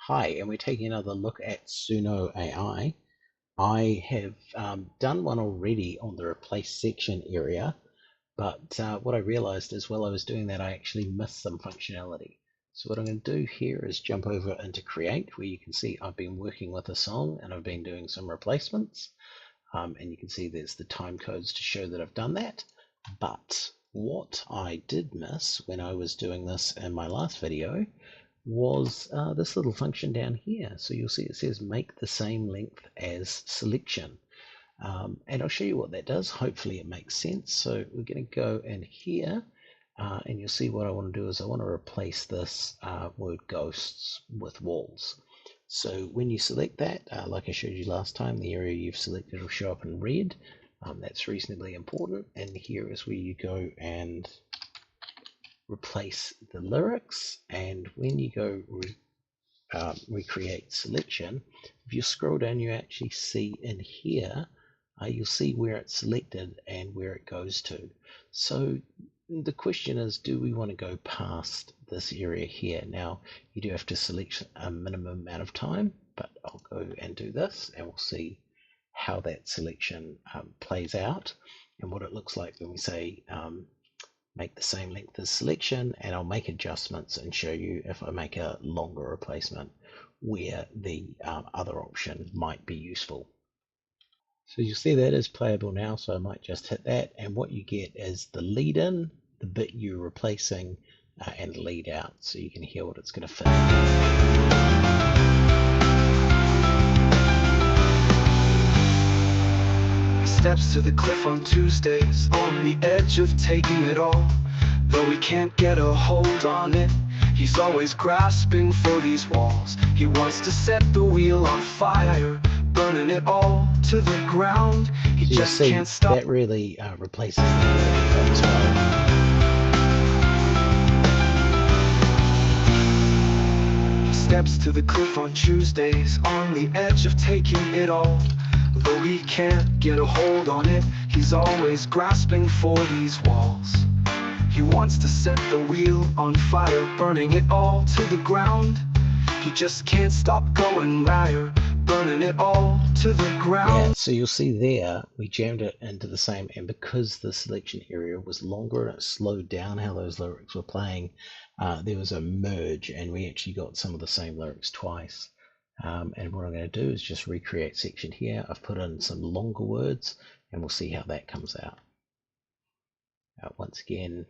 Hi, and we're taking another look at Suno AI. I have done one already on the replace section area, but what I realized is while I was doing that, I actually missed some functionality. So what I'm going to do here is jump over into Create, where you can see I've been working with a song and I've been doing some replacements. And you can see there's the time codes to show that I've done that. But what I did miss when I was doing this in my last video was this little function down here. So you'll see it says make the same length as selection. And I'll show you what that does. Hopefully it makes sense. So we're going to go in here and you'll see what I want to do is I want to replace this word ghosts with walls. So when you select that, like I showed you last time, the area you've selected will show up in red. That's reasonably important. And here is where you go and replace the lyrics, and when you go recreate selection, if you scroll down you actually see in here you'll see where it's selected and where it goes to. So the question is, do we want to go past this area here? Now you do have to select a minimum amount of time, but I'll go and do this and we'll see how that selection plays out and what it looks like when we say make the same length as selection, and I'll make adjustments and show you if I make a longer replacement where the other option might be useful. So you'll see that is playable now, so I might just hit that, and what you get is the lead in, the bit you're replacing, and the lead out, so you can hear what it's going to fit. Steps to the cliff on Tuesdays, on the edge of taking it all. Though he can't get a hold on it, he's always grasping for these walls. He wants to set the wheel on fire, burning it all to the ground. He so just can't stop. That really replaces the word as well. Steps to the cliff on Tuesdays, on the edge of taking it all. Though he can't get a hold on it, he's always grasping for these walls. He wants to set the wheel on fire, burning it all to the ground. He just can't stop going higher, burning it all to the ground. Yeah, so you'll see there, we jammed it into the same, and because the selection area was longer and it slowed down how those lyrics were playing, there was a merge and we actually got some of the same lyrics twice. And what I'm going to do is just recreate section here. I've put in some longer words and we'll see how that comes out. Once again,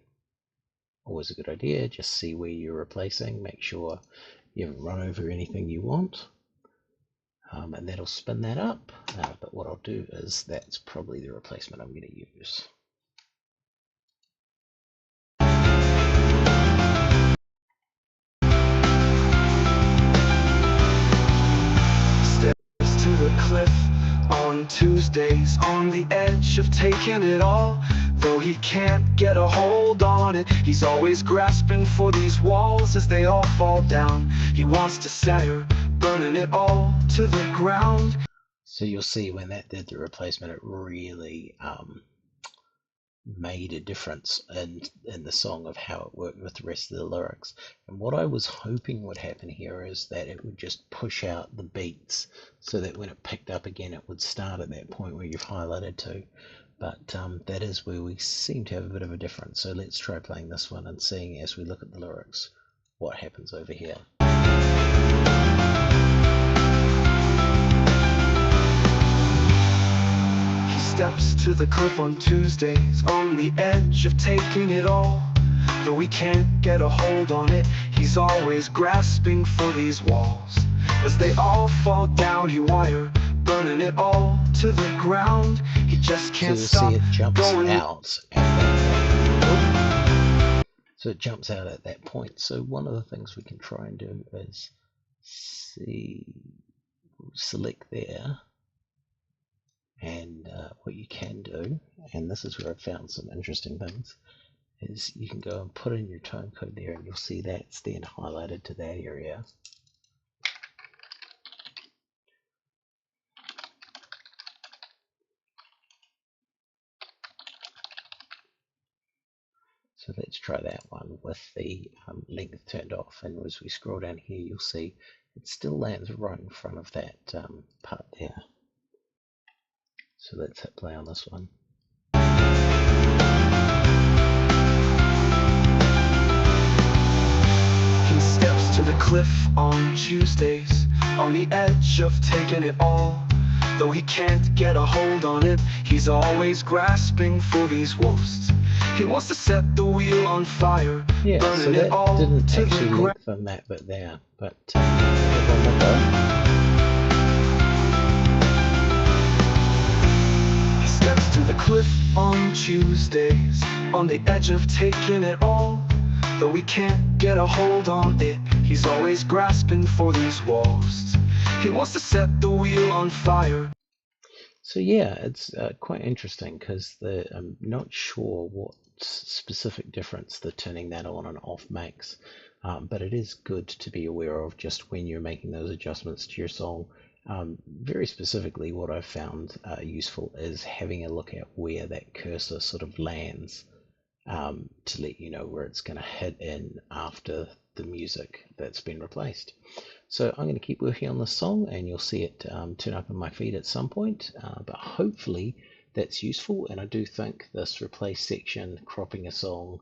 always a good idea, just see where you're replacing, make sure you haven't run over anything you want. And that'll spin that up, but what I'll do is that's probably the replacement I'm going to use. Steps to the cliff on Tuesdays, on the edge of taking it all. Though he can't get a hold on it, he's always grasping for these walls as they all fall down. He wants to set her, burning it all to the ground. So you'll see when that did the replacement, it really made a difference in the song of how it worked with the rest of the lyrics. And what I was hoping would happen here is that it would just push out the beats so that when it picked up again it would start at that point where you've highlighted to. But that is where we seem to have a bit of a difference. So let's try playing this one and seeing as we look at the lyrics what happens over here. Steps to the cliff on Tuesdays, on the edge of taking it all. Though he can't get a hold on it, he's always grasping for these walls. As they all fall down, he wire, burning it all to the ground. He just can't stop. So you'll see it jumps out at that point. So it jumps out at that point. So one of the things we can try and do is select there. And what you can do, and this is where I've found some interesting things, is you can go and put in your time code there and you'll see that's then highlighted to that area. So let's try that one with the length turned off, and as we scroll down here you'll see it still lands right in front of that part there. So let's hit play on this one. He steps to the cliff on Tuesdays, on the edge of taking it all. Though he can't get a hold on it, he's always grasping for these wolves. He wants to set the wheel on fire, Yeah, so burning that it all didn't to actually the ground. lengthen that bit there, but have one more go. He steps to the cliff on Tuesdays, on the edge of taking it all. Though he can't get a hold on it, he's always grasping for these walls. He wants to set the wheel on fire. So yeah, it's quite interesting because I'm not sure what specific difference the turning that on and off makes, but it is good to be aware of just when you're making those adjustments to your song. Very specifically, what I've found useful is having a look at where that cursor sort of lands to let you know where it's going to hit in after the music that's been replaced. So I'm going to keep working on this song and you'll see it turn up in my feed at some point, but hopefully that's useful. And I do think this replace section, cropping a song,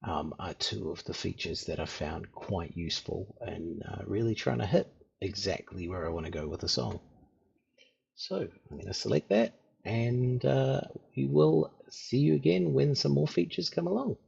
are two of the features that I found quite useful in really trying to hit exactly where I want to go with the song. So I'm going to select that and we will see you again when some more features come along.